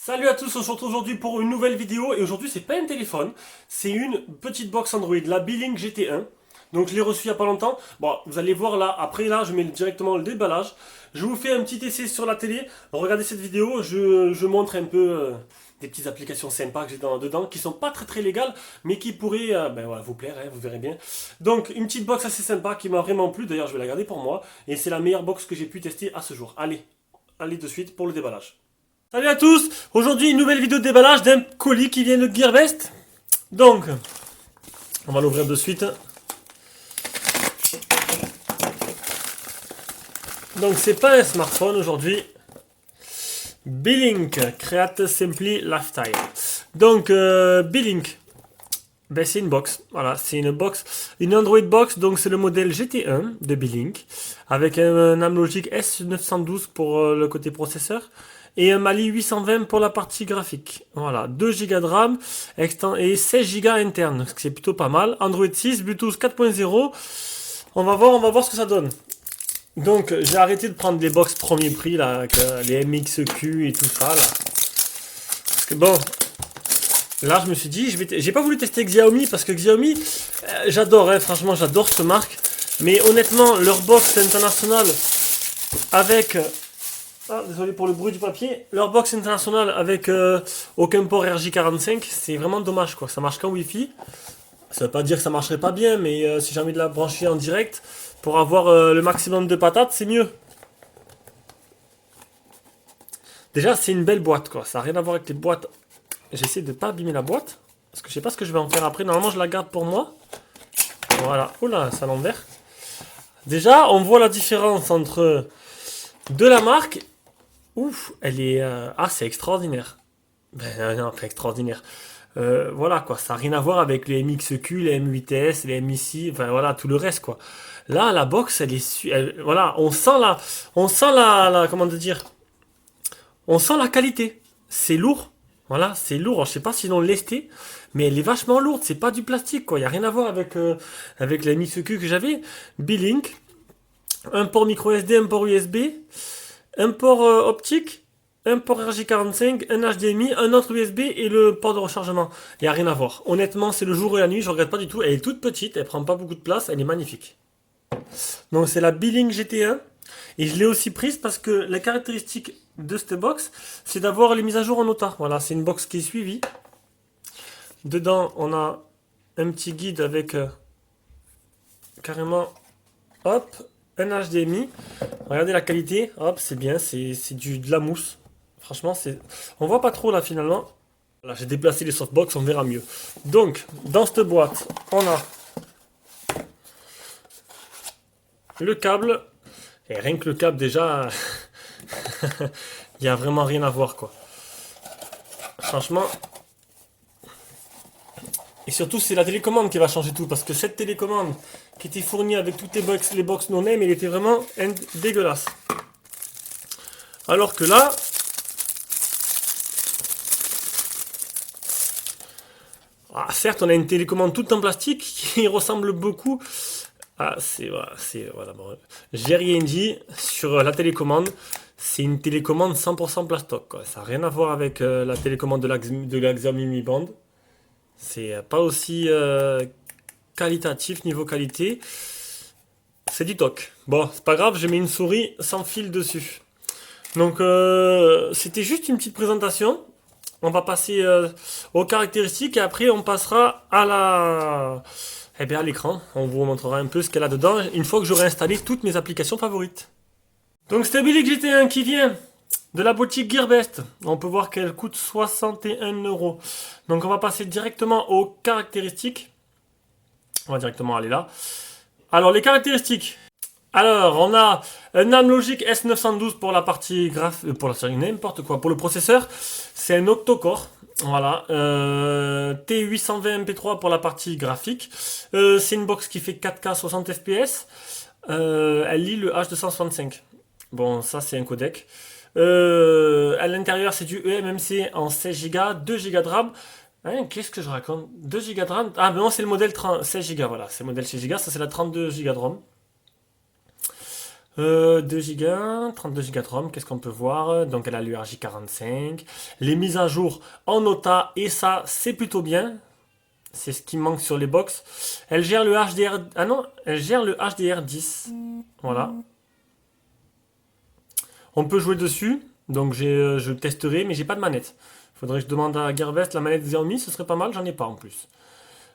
Salut à tous, on se retrouve aujourd'hui pour une nouvelle vidéo et aujourd'hui c'est pas un téléphone, c'est une petite box Android, la Beelink GT1. Donc je l'ai reçu il y a pas longtemps. Bon, vous allez voir là, après là je mets directement le déballage. Je vous fais un petit essai sur la télé. Regardez cette vidéo, je montre un peu des petites applications sympas que j'ai dedans, qui sont pas très légales, mais qui pourraient voilà, vous plaire, hein, vous verrez bien. Donc une petite box assez sympa qui m'a vraiment plu, d'ailleurs je vais la garder pour moi. Et c'est la meilleure box que j'ai pu tester à ce jour. Allez de suite pour le déballage. Salut à tous, aujourd'hui une nouvelle vidéo de déballage d'un colis qui vient de Gearbest. Donc, on va l'ouvrir de suite. Donc c'est pas un smartphone aujourd'hui. Beelink, Create Simply Lifestyle. Donc Beelink, ben, c'est une box, voilà, c'est une box, une Android box, donc c'est le modèle GT1 de Beelink, avec un Amlogic S912 pour le côté processeur, et un Mali 820 pour la partie graphique. Voilà, 2 Go de RAM et 16 Go interne, ce qui est plutôt pas mal. Android 6, Bluetooth 4.0, on va voir ce que ça donne. Donc j'ai arrêté de prendre les box premier prix, là, avec les MXQ et tout ça, là. Parce que bon... Là, je me suis dit, j'ai pas voulu tester Xiaomi parce que Xiaomi, j'adore, hein, franchement, j'adore cette marque. Mais honnêtement, leur box internationale avec, désolé pour le bruit du papier, leur box internationale avec aucun port RJ45, c'est vraiment dommage, quoi. Ça marche qu'en Wi-Fi. Ça veut pas dire que ça marcherait pas bien, mais si j'ai envie de la brancher en direct pour avoir le maximum de patates, c'est mieux. Déjà, c'est une belle boîte, quoi. Ça n'a rien à voir avec les boîtes. J'essaie de ne pas abîmer la boîte. Parce que je sais pas ce que je vais en faire après. Normalement, je la garde pour moi. Voilà. Oula, ça l'envers. Déjà, on voit la différence entre de la marque. Ouf, elle est... Ah, c'est extraordinaire. Ben non, pas extraordinaire. Voilà, quoi. Ça n'a rien à voir avec les MXQ, les M8S, les MIC. Enfin, voilà, tout le reste, quoi. Là, la box, elle est... voilà, on sent la... Comment te dire? On sent la qualité. C'est lourd. Voilà, c'est lourd. Je sais pas s'ils l'ont lesté, mais elle est vachement lourde. C'est pas du plastique, quoi. Il n'y a rien à voir avec la MixQ que j'avais. Beelink, un port micro SD, un port USB, un port optique, un port RJ45, un HDMI, un autre USB et le port de rechargement. Il n'y a rien à voir. Honnêtement, c'est le jour et la nuit. Je regrette pas du tout. Elle est toute petite. Elle prend pas beaucoup de place. Elle est magnifique. Donc c'est la Beelink GT1. Et je l'ai aussi prise parce que la caractéristique de cette box, c'est d'avoir les mises à jour en OTA. Voilà, c'est une box qui est suivie. Dedans, on a un petit guide avec carrément, hop, un HDMI. Regardez la qualité, hop, c'est bien, c'est de la mousse. Franchement, on voit pas trop là finalement. Là, j'ai déplacé les softbox, on verra mieux. Donc, dans cette boîte, on a le câble. Et rien que le câble déjà, il n'y a vraiment rien à voir, quoi. Franchement. Et surtout, c'est la télécommande qui va changer tout. Parce que cette télécommande qui était fournie avec toutes les box non-name, elle était vraiment dégueulasse. Alors que là... certes, on a une télécommande toute en plastique qui ressemble beaucoup... voilà, bon, j'ai rien dit sur la télécommande. C'est une télécommande 100% plastoc, quoi. Ça n'a rien à voir avec la télécommande de la Xiaomi Mi Band. C'est pas aussi qualitatif niveau qualité. C'est du toc. Bon, c'est pas grave, j'ai mis une souris sans fil dessus. Donc, c'était juste une petite présentation. On va passer aux caractéristiques et après on passera à l'écran. On vous montrera un peu ce qu'elle a dedans une fois que j'aurai installé toutes mes applications favorites. Donc c'est Beelink GT1 qui vient de la boutique Gearbest. On peut voir qu'elle coûte 61 €. Donc on va passer directement aux caractéristiques. On va directement aller là. Alors les caractéristiques. Alors on a un Amlogic S912 pour la partie pour la série n'importe quoi. Pour le processeur, c'est un octo-core. Voilà, T820 MP3 pour la partie graphique. C'est une box qui fait 4K 60 fps. Elle lit le H265. Bon, ça c'est un codec. À l'intérieur, c'est du eMMC en 16 Go, 2 Go de RAM. Hein, qu'est-ce que je raconte? 2 Go de RAM. Ah, mais non, c'est le modèle 16 Go. Voilà, c'est le modèle 16 Go. Ça, c'est la 32 Go de ROM. 2 Go, 32 Go de ROM, qu'est-ce qu'on peut voir? Donc elle a l'URJ45. Les mises à jour en OTA, et ça, c'est plutôt bien. C'est ce qui manque sur les box. Elle gère le HDR... Ah non, elle gère le HDR10. Voilà. On peut jouer dessus. Donc je testerai, mais j'ai pas de manette. Faudrait que je demande à Gearbest la manette Xiaomi, ce serait pas mal, j'en ai pas en plus.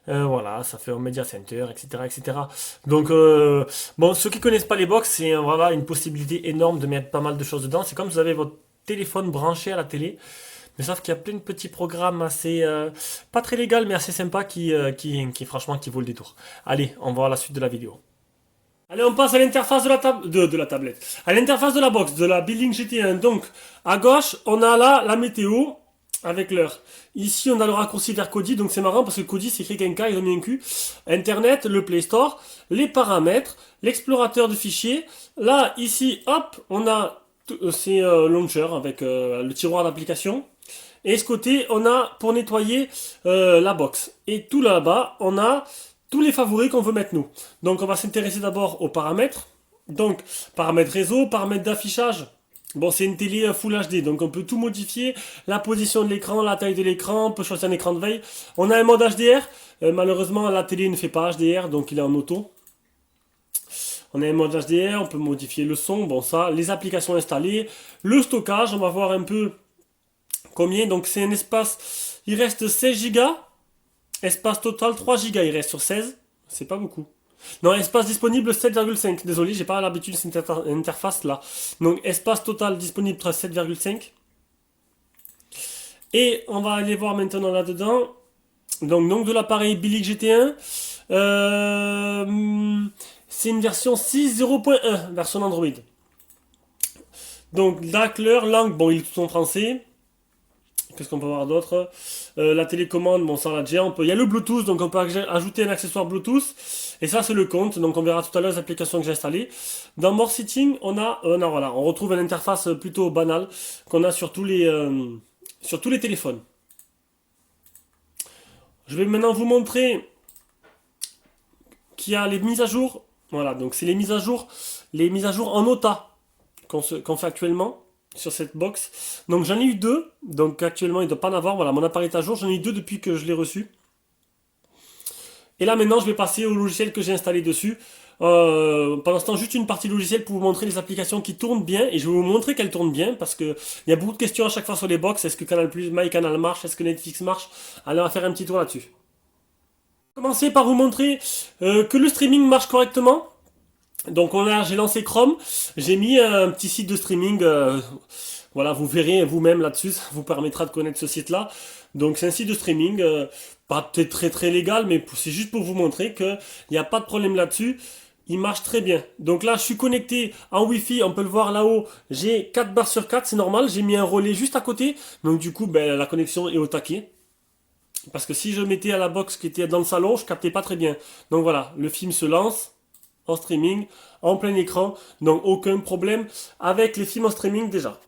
Voilà, ça fait au Media Center, etc., etc. Donc, bon, ceux qui connaissent pas les box, c'est voilà une possibilité énorme de mettre pas mal de choses dedans. C'est comme si vous avez votre téléphone branché à la télé, mais sauf qu'il y a plein de petits programmes assez, pas très légal, mais assez sympa qui franchement, qui vaut le détour. Allez, on va voir la suite de la vidéo. Allez, on passe à l'interface de la tablette. À l'interface de la box, de la Building GT1. Donc, à gauche, on a là la météo avec l'heure. Ici, on a le raccourci vers Kodi. Donc, c'est marrant parce que Kodi, c'est écrit qu'un K, ils ont mis un Q. Internet, le Play Store, les paramètres, l'explorateur de fichiers. Là, ici, hop, on a c'est Launcher avec le tiroir d'application. Et ce côté, on a pour nettoyer la box. Et tout là-bas, on a tous les favoris qu'on veut mettre nous. Donc on va s'intéresser d'abord aux paramètres. Donc paramètres réseau, paramètres d'affichage. Bon, c'est une télé Full HD, donc on peut tout modifier. La position de l'écran, la taille de l'écran, on peut choisir un écran de veille. On a un mode HDR. Malheureusement, la télé ne fait pas HDR, donc il est en auto. On a un mode HDR, on peut modifier le son, bon ça, les applications installées. Le stockage, on va voir un peu combien. Donc c'est un espace, il reste 16 Go. Espace total 3 Go, il reste sur 16. C'est pas beaucoup. Non, espace disponible 7,5. Désolé, j'ai pas l'habitude de cette interface là. Donc espace total disponible 7,5. Et on va aller voir maintenant là-dedans. Donc nom de l'appareil Billig GT1. C'est une version 6.0.1, version Android. Donc la couleur, langue, bon il est tout en français. Qu'est-ce qu'on peut voir d'autre? La télécommande, bon ça on l'a déjà. Il y a le Bluetooth, donc on peut ajouter un accessoire Bluetooth. Et ça c'est le compte, donc on verra tout à l'heure les applications que j'ai installées. Dans More Setting, non, voilà, on retrouve une interface plutôt banale qu'on a sur tous les téléphones. Je vais maintenant vous montrer qu'il y a les mises à jour. Voilà, donc c'est les mises à jour en OTA qu'on fait actuellement sur cette box. Donc j'en ai eu deux, donc actuellement il ne doit pas en avoir. Voilà, mon appareil est à jour, j'en ai eu deux depuis que je l'ai reçu. Et là maintenant je vais passer au logiciel que j'ai installé dessus. Pendant ce temps, juste une partie logicielle pour vous montrer les applications qui tournent bien. Et je vais vous montrer qu'elles tournent bien parce que il y a beaucoup de questions à chaque fois sur les box. Est-ce que Canal+, MyCanal marche? Est-ce que Netflix marche? Allez, on va faire un petit tour là-dessus. Commencer par vous montrer que le streaming marche correctement. Donc j'ai lancé Chrome, j'ai mis un petit site de streaming, voilà, vous verrez vous-même là-dessus, ça vous permettra de connaître ce site-là. Donc c'est un site de streaming, pas peut-être très très légal, mais c'est juste pour vous montrer qu'il n'y a pas de problème là-dessus. Il marche très bien. Donc là, je suis connecté en Wi-Fi, on peut le voir là-haut. J'ai 4 barres sur 4, c'est normal. J'ai mis un relais juste à côté. Donc du coup, ben, la connexion est au taquet. Parce que si je mettais à la box qui était dans le salon, je captais pas très bien. Donc voilà, le film se lance en streaming, en plein écran, donc aucun problème avec les films en streaming déjà.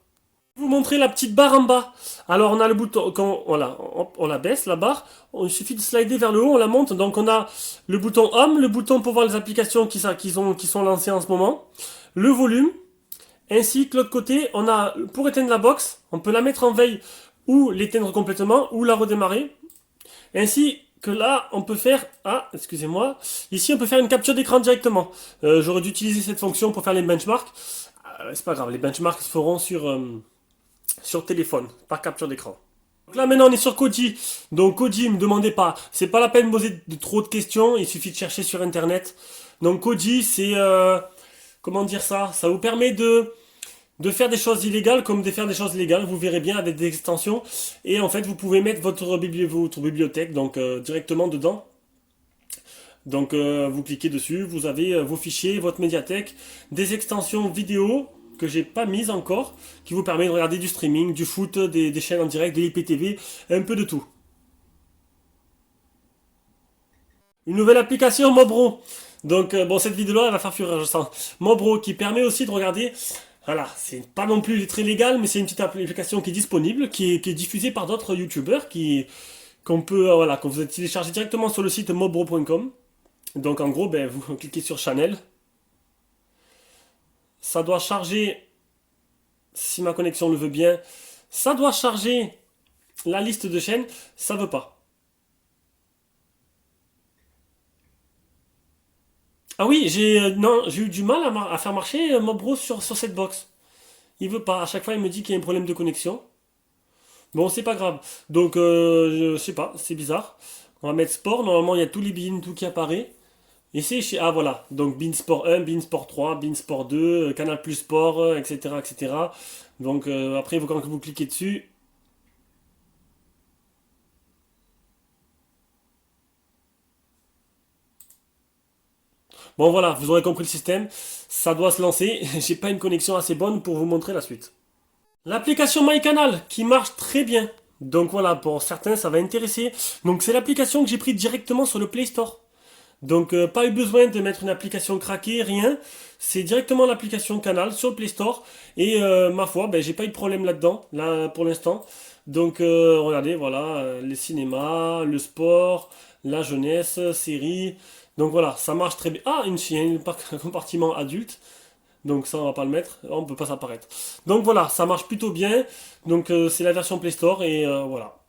Je vais vous montrer la petite barre en bas. Alors on a le bouton, quand voilà, on la baisse la barre, il suffit de slider vers le haut, on la monte, donc on a le bouton Home, le bouton pour voir les applications qui sont lancées en ce moment, le volume, ainsi que l'autre côté, on a pour éteindre la box, on peut la mettre en veille ou l'éteindre complètement ou la redémarrer, ainsi que là, on peut faire... Ah, excusez-moi. Ici, on peut faire une capture d'écran directement. J'aurais dû utiliser cette fonction pour faire les benchmarks. C'est pas grave, les benchmarks se feront sur téléphone, par capture d'écran. Donc là, maintenant, on est sur Kodi. Donc Kodi, ne me demandez pas. C'est pas la peine de poser trop de questions. Il suffit de chercher sur Internet. Donc Kodi, c'est... comment dire ça? Ça vous permet de faire des choses illégales comme de faire des choses légales, vous verrez bien avec des extensions, et en fait vous pouvez mettre votre bibliothèque donc directement dedans. Donc vous cliquez dessus, vous avez vos fichiers, votre médiathèque, des extensions vidéo que j'ai pas mises encore, qui vous permet de regarder du streaming, du foot, des chaînes en direct, de l'IPTV, un peu de tout. Une nouvelle application Mobro. Donc bon, cette vidéo là elle va faire fureur je sens. Mobro qui permet aussi de regarder. Voilà, c'est pas non plus très légal, mais c'est une petite application qui est disponible, qui est diffusée par d'autres youtubeurs, qu'on peut, voilà, qu'on vous télécharger directement sur le site mobro.com. Donc en gros, ben, vous cliquez sur Channel. Ça doit charger, si ma connexion le veut bien, ça doit charger la liste de chaînes. Ça veut pas. Ah oui, non, j'ai eu du mal à faire marcher Mobro sur cette box. Il veut pas. À chaque fois, il me dit qu'il y a un problème de connexion. Bon, c'est pas grave. Donc, je sais pas, c'est bizarre. On va mettre sport. Normalement, il y a tous les beans, tout qui apparaît. Et c'est chez... Ah, voilà. Donc, Bean Sport 1, Bean Sport 3, Bean Sport 2, Canal Plus Sport, etc., etc. Donc, après, quand vous cliquez dessus... Bon, voilà, vous aurez compris le système. Ça doit se lancer. J'ai pas une connexion assez bonne pour vous montrer la suite. L'application MyCanal qui marche très bien. Donc voilà, pour certains, ça va intéresser. Donc c'est l'application que j'ai pris directement sur le Play Store. Donc pas eu besoin de mettre une application craquée, rien. C'est directement l'application Canal sur le Play Store. Et ma foi, ben, j'ai pas eu de problème là-dedans, là pour l'instant. Donc regardez, voilà, les cinémas, le sport, la jeunesse, séries. Donc voilà, ça marche très bien. Ah, il y a un compartiment adulte. Donc ça, on va pas le mettre. On peut pas s'apparaître. Donc voilà, ça marche plutôt bien. Donc c'est la version Play Store et voilà.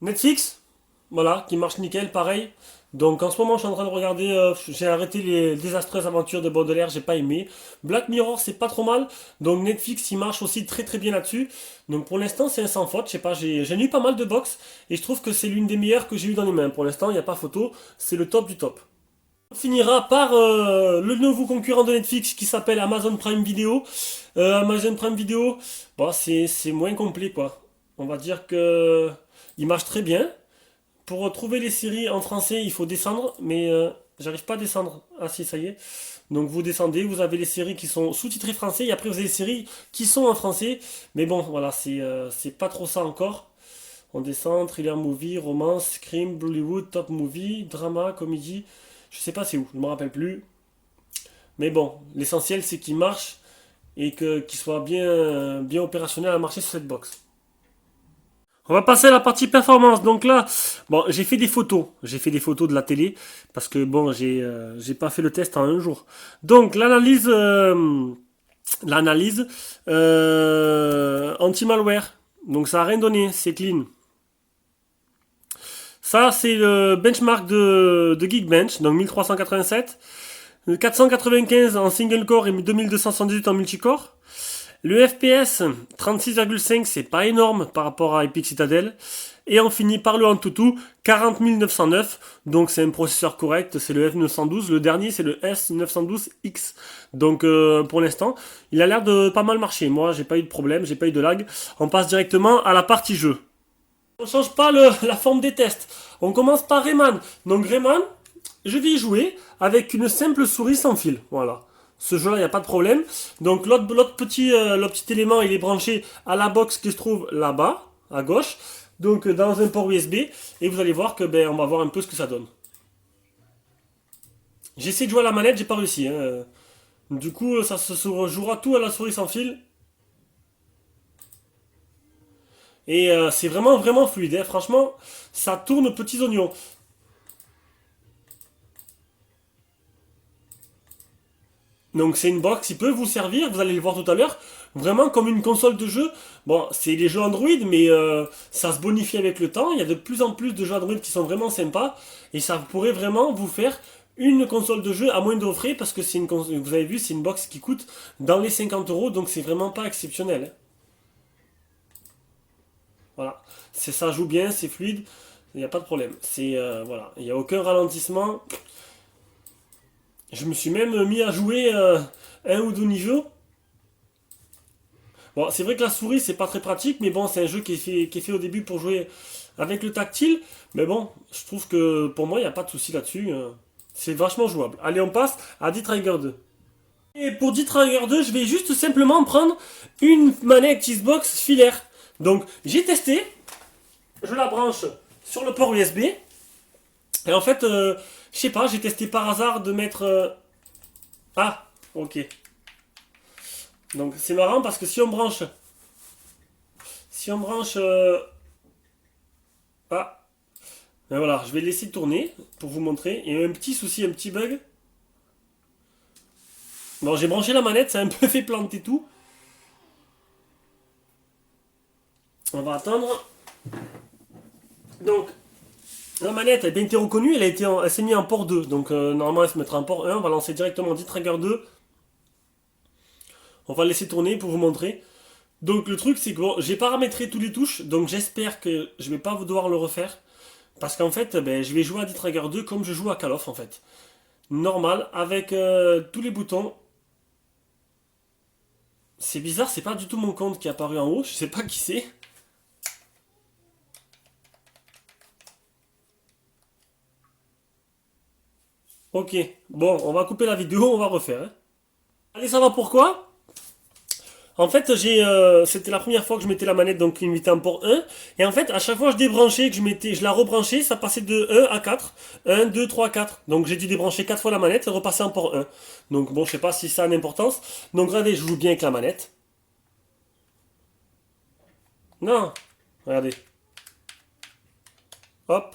Netflix, voilà, qui marche nickel, pareil. Donc en ce moment, je suis en train de regarder. J'ai arrêté les désastreuses aventures de Baudelaire, j'ai pas aimé. Black Mirror, c'est pas trop mal. Donc Netflix, il marche aussi très très bien là-dessus. Donc pour l'instant, c'est un sans faute. Je sais pas, j'ai eu pas mal de box et je trouve que c'est l'une des meilleures que j'ai eu dans les mains. Pour l'instant, il n'y a pas photo. C'est le top du top. On finira par le nouveau concurrent de Netflix qui s'appelle Amazon Prime Video. Amazon Prime Video, bon, c'est moins complet quoi. On va dire que il marche très bien. Pour trouver les séries en français, il faut descendre, mais j'arrive pas à descendre. Ah si, ça y est. Donc vous descendez, vous avez les séries qui sont sous-titrées français, et après vous avez les séries qui sont en français. Mais bon, voilà, c'est pas trop ça encore. On descend, thriller movie, romance, crime, Bollywood, top movie, drama, comédie. Je sais pas c'est où, je me rappelle plus. Mais bon, l'essentiel c'est qu'il marche et qu'il soit bien opérationnel à marcher sur cette box. On va passer à la partie performance. Donc là, bon, j'ai fait des photos. J'ai fait des photos de la télé parce que bon, j'ai pas fait le test en un jour. Donc l'analyse anti-malware. Donc ça a rien donné, c'est clean. Ça, c'est le benchmark de Geekbench, donc 1387. 495 en single core et 2278 en multicore. Le FPS, 36,5, c'est pas énorme par rapport à Epic Citadel. Et on finit par le Antutu, 40 909. Donc c'est un processeur correct, c'est le F912. Le dernier, c'est le S912X. Donc pour l'instant, il a l'air de pas mal marcher. Moi, j'ai pas eu de problème, j'ai pas eu de lag. On passe directement à la partie jeu. On change pas la forme des tests. On commence par Rayman. Donc Rayman, je vais y jouer avec une simple souris sans fil. Voilà. Ce jeu-là, il n'y a pas de problème. Donc le petit élément, il est branché à la box qui se trouve là-bas, à gauche. Donc dans un port USB. Et vous allez voir que on va voir un peu ce que ça donne. J'ai essayé de jouer à la manette, j'ai pas réussi. Hein. Du coup, ça se jouera tout à la souris sans fil. Et c'est vraiment vraiment fluide. Hein. Franchement, ça tourne petits oignons. Donc c'est une box qui peut vous servir, vous allez le voir tout à l'heure, vraiment comme une console de jeu. Bon, c'est les jeux Android, mais ça se bonifie avec le temps. Il y a de plus en plus de jeux Android qui sont vraiment sympas. Et ça pourrait vraiment vous faire une console de jeu à moindre frais, parce que vous avez vu, c'est une box qui coûte dans les 50 euros, donc c'est vraiment pas exceptionnel. Hein. Voilà, ça joue bien, c'est fluide, il n'y a pas de problème. Voilà, il n'y a aucun ralentissement. Je me suis même mis à jouer un ou deux niveaux. Bon, c'est vrai que la souris, c'est pas très pratique, mais bon, c'est un jeu qui est fait au début pour jouer avec le tactile. Mais bon, je trouve que pour moi, il n'y a pas de souci là-dessus. C'est vachement jouable. Allez, on passe à D-Trigger 2. Et pour D-Trigger 2, je vais juste simplement prendre une manette Xbox filaire. Donc, j'ai testé. Je la branche sur le port USB. Et en fait, je sais pas, j'ai testé par hasard de mettre... Ah, ok. Donc c'est marrant parce que si on branche, ah, ben voilà, je vais laisser tourner pour vous montrer. Il y a un petit souci, un petit bug. Bon, j'ai branché la manette, ça a un peu fait planter tout. On va attendre. Donc, la manette a bien été reconnue, elle s'est mise en port 2. Donc, normalement, elle se mettra en port 1. On va lancer directement D-Trigger 2. On va laisser tourner pour vous montrer. Donc, le truc, c'est que bon, j'ai paramétré tous les touches. Donc, j'espère que je vais pas devoir le refaire. Parce qu'en fait, ben, je vais jouer à D-Trigger 2 comme je joue à Call of, en fait. Normal, avec tous les boutons. C'est bizarre, c'est pas du tout mon compte qui est apparu en haut. Je sais pas qui c'est. Ok, bon, on va couper la vidéo, on va refaire, hein. Allez, ça va pourquoi? En fait, c'était la première fois que je mettais la manette, donc il mettait en port 1. Et en fait, à chaque fois que je débranchais, que je la rebranchais, ça passait de 1 à 4. 1, 2, 3, 4. Donc j'ai dû débrancher 4 fois la manette et repasser en port 1. Donc bon, je sais pas si ça a une importance. Donc regardez, je joue bien avec la manette. Non, regardez. Hop,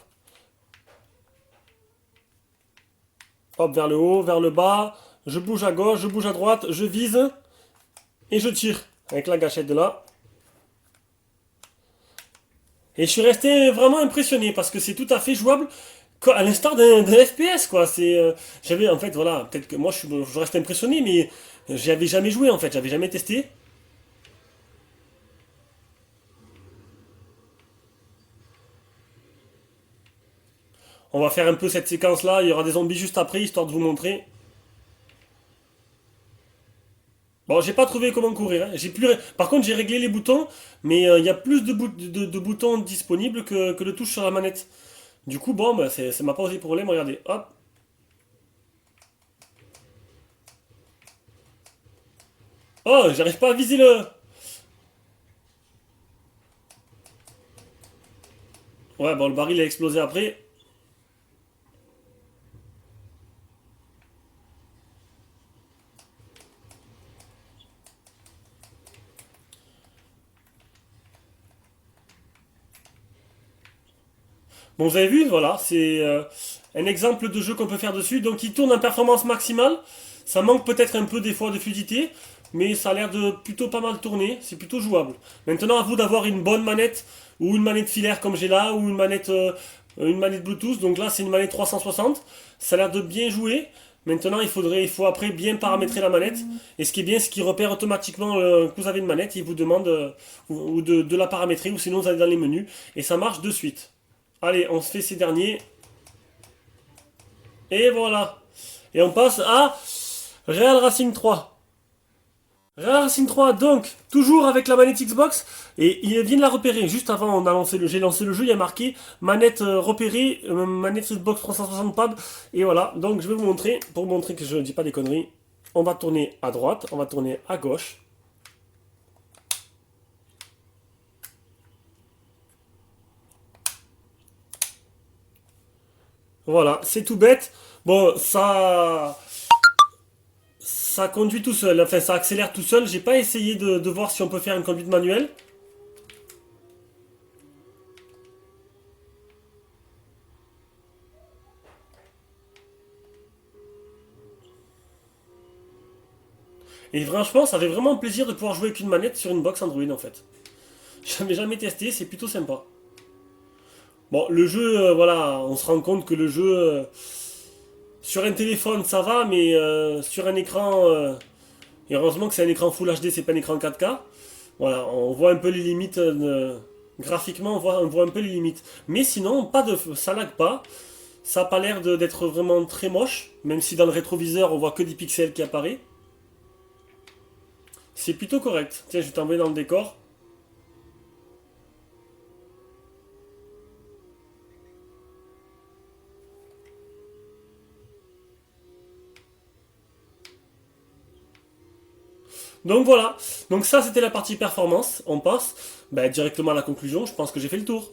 hop, vers le haut, vers le bas. Je bouge à gauche, je bouge à droite, je vise et je tire. Avec la gâchette de là. Et je suis resté vraiment impressionné parce que c'est tout à fait jouable à l'instar d'un FPS quoi. J'avais en fait voilà, peut-être que moi je reste impressionné mais j'y avais jamais joué en fait, j'avais jamais testé. On va faire un peu cette séquence là, il y aura des zombies juste après histoire de vous montrer. Bon, j'ai pas trouvé comment courir, hein. Par contre, j'ai réglé les boutons, mais il y a plus de boutons disponibles que de touches sur la manette. Du coup, bon, bah, ça m'a pas posé problème. Regardez, hop. Oh, j'arrive pas à viser le. Ouais, bon, le baril a explosé après. Bon, vous avez vu, voilà, c'est un exemple de jeu qu'on peut faire dessus. Donc, il tourne en performance maximale. Ça manque peut-être un peu des fois de fluidité, mais ça a l'air de plutôt pas mal tourner. C'est plutôt jouable. Maintenant, à vous d'avoir une bonne manette ou une manette filaire comme j'ai là, ou une manette Bluetooth. Donc là, c'est une manette 360. Ça a l'air de bien jouer. Maintenant, il faut après bien paramétrer la manette. Et ce qui est bien, c'est qu'il repère automatiquement que vous avez une manette. Il vous demande ou de la paramétrer, ou sinon vous allez dans les menus. Et ça marche de suite. Allez, on se fait ces derniers. Et voilà. Et on passe à Real Racing 3. Real Racing 3, donc, toujours avec la manette Xbox. Et il vient de la repérer. Juste avant, j'ai lancé le jeu, il y a marqué manette repérée, manette Xbox 360 pad. Et voilà. Donc, je vais vous montrer, pour vous montrer que je ne dis pas des conneries. On va tourner à droite, on va tourner à gauche. Voilà, c'est tout bête. Bon, ça conduit tout seul, enfin ça accélère tout seul. J'ai pas essayé de voir si on peut faire une conduite manuelle. Et franchement, ça fait vraiment plaisir de pouvoir jouer avec une manette sur une box Android en fait. J'avais jamais testé, c'est plutôt sympa. Bon, le jeu, voilà, on se rend compte que le jeu, sur un téléphone ça va, mais sur un écran, et heureusement que c'est un écran Full HD, c'est pas un écran 4K. Voilà, on voit un peu les limites, graphiquement on voit un peu les limites. Mais sinon, ça lag pas. Ça a pas l'air d'être vraiment très moche, même si dans le rétroviseur on voit que des pixels qui apparaissent. C'est plutôt correct. Tiens, je vais t'envoyer dans le décor. Donc voilà. Donc ça, c'était la partie performance. On passe directement à la conclusion. Je pense que j'ai fait le tour.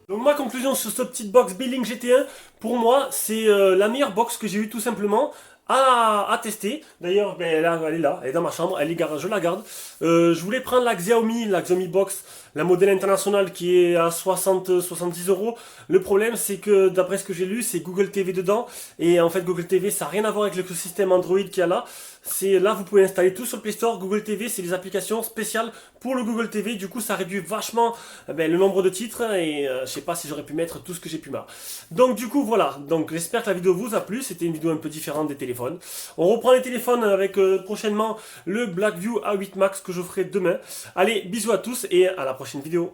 Donc ma conclusion sur cette petite box Building GT1, pour moi, c'est la meilleure box que j'ai eu tout simplement à tester. D'ailleurs, elle est là, elle est dans ma chambre, je la garde. Je voulais prendre la Xiaomi Box la modèle internationale qui est à 70 euros. Le problème, c'est que d'après ce que j'ai lu, c'est Google TV dedans. Et en fait, Google TV, ça n'a rien à voir avec l'écosystème Android qu'il y a là. C'est là, vous pouvez installer tout sur le Play Store. Google TV, c'est des applications spéciales pour le Google TV. Du coup, ça réduit vachement le nombre de titres. Et je sais pas si j'aurais pu mettre tout ce que j'ai pu mettre. Donc, du coup, voilà. Donc, j'espère que la vidéo vous a plu. C'était une vidéo un peu différente des téléphones. On reprend les téléphones avec prochainement le Blackview A8 Max que je ferai demain. Allez, bisous à tous et à la prochaine vidéo.